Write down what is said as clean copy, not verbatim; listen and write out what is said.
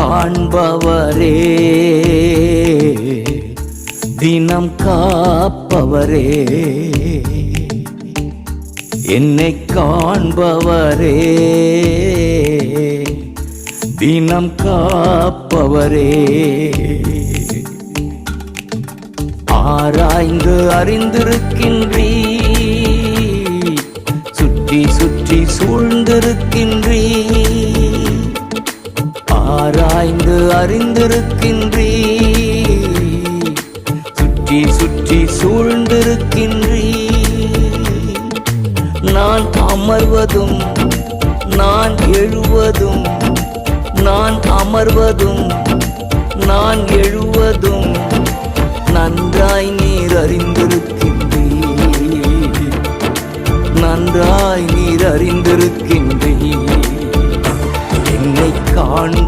காண்பவரே, தினம் காப்பவரே, என்னை காண்பவரே, தினம் காப்பவரே, ஆராய்ந்து அறிந்திருக்கின்றீர், சுற்றி சுற்றி சூழ்ந்திருக்கின்றீர், ஆராய்ந்து அறிந்திருக்கின்றீர், சுற்றி சுற்றி சூழ்ந்திருக்கின்றீர். நான் அமர்வதும் நான் எழுவதும், நான் அமர்வதும் நான் எழுவதும் நன்றாய் நீர் அறிந்திருக்கின்றீர், நன்றாய் நீர் அறிந்திருக்கின்றீர். என்னை காண்